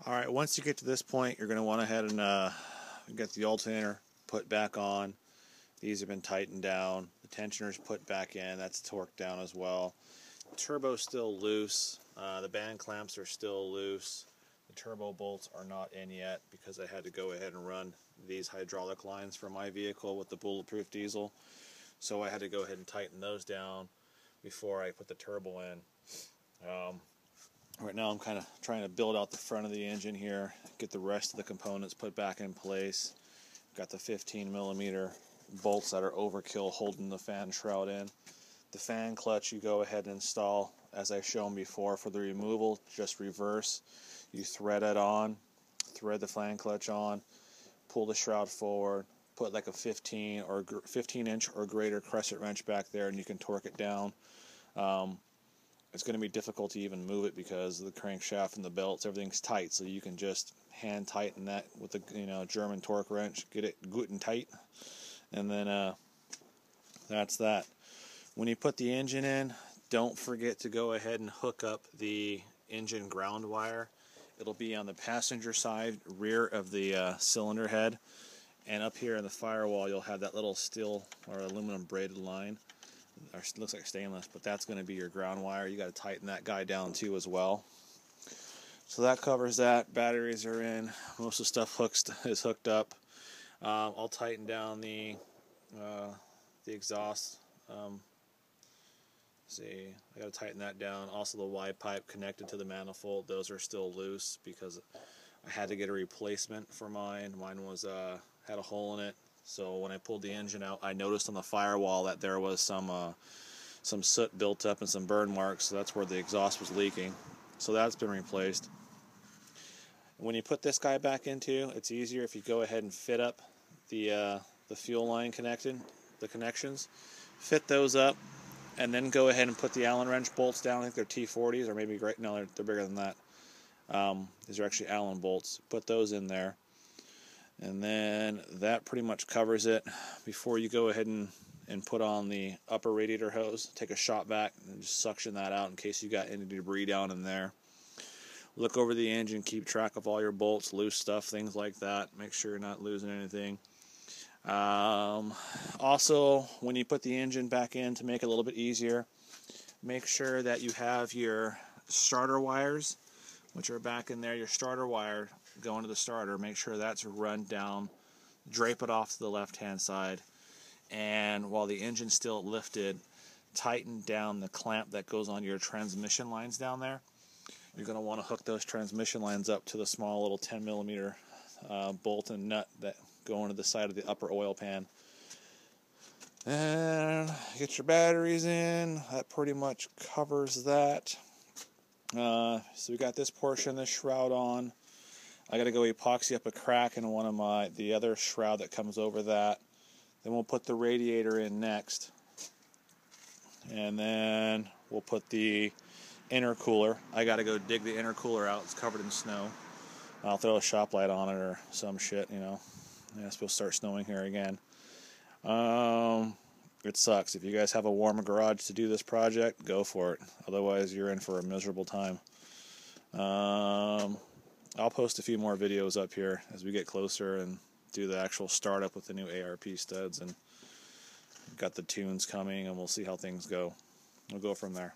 Alright, once you get to this point, you're going to want to head and get the alternator put back on. These have been tightened down. The tensioner's put back in. That's torqued down as well. The turbo's still loose. The band clamps are still loose. The turbo bolts are not in yet because I had to go ahead and run these hydraulic lines for my vehicle with the bulletproof diesel. So I had to go ahead and tighten those down before I put the turbo in. Right now I'm kind of trying to build out the front of the engine here, get the rest of the components put back in place. Got the 15mm bolts that are overkill holding the fan shroud in. The fan clutch you go ahead and install as I've shown before. For the removal, just reverse. You thread it on, thread the fan clutch on, pull the shroud forward, put like a 15-inch or greater crescent wrench back there, and you can torque it down. It's going to be difficult to even move it because of the crankshaft and the belts, everything's tight, so you can just hand tighten that with a German torque wrench, get it good and tight, and then that's that. When you put the engine in, don't forget to go ahead and hook up the engine ground wire. It'll be on the passenger side rear of the cylinder head, and up here in the firewall you'll have that little steel or aluminum braided line. Or it looks like stainless, but that's going to be your ground wire. You got to tighten that guy down too as well. So that covers that. Batteries are in. Most of the stuff is hooked up. I'll tighten down the exhaust. See, I got to tighten that down. Also the Y pipe connected to the manifold. Those are still loose because I had to get a replacement for mine. Mine was had a hole in it. So when I pulled the engine out, I noticed on the firewall that there was some soot built up and some burn marks, so that's where the exhaust was leaking. So that's been replaced. When you put this guy back into, it's easier if you go ahead and fit up the fuel line connections. Fit those up, and then go ahead and put the Allen wrench bolts down. I think they're T40s, or maybe no, they're bigger than that. These are actually Allen bolts. Put those in there. And then that pretty much covers it. Before you go ahead and put on the upper radiator hose, take a shot back and just suction that out in case you got any debris down in there. Look over the engine, keep track of all your bolts, loose stuff, things like that. Make sure you're not losing anything. Also, when you put the engine back in, to make it a little bit easier, make sure that you have your starter wires, which are back in there. Your starter wire going to the starter, make sure that's run down, drape it off to the left hand side, and while the engine's still lifted, tighten down the clamp that goes on your transmission lines down there. You're going to want to hook those transmission lines up to the small little 10mm bolt and nut that go into the side of the upper oil pan. And get your batteries in. That pretty much covers that. So we got this portion, this shroud on. I got to go epoxy up a crack in one of the other shroud that comes over that. Then we'll put the radiator in next. And then we'll put the intercooler. I got to go dig the intercooler out. It's covered in snow. I'll throw a shop light on it or some shit, Yeah, it's supposed to start snowing here again. It sucks. If you guys have a warmer garage to do this project, go for it. Otherwise, you're in for a miserable time. I'll post a few more videos up here as we get closer and do the actual startup with the new ARP studs, and got the tunes coming, and we'll see how things go. We'll go from there.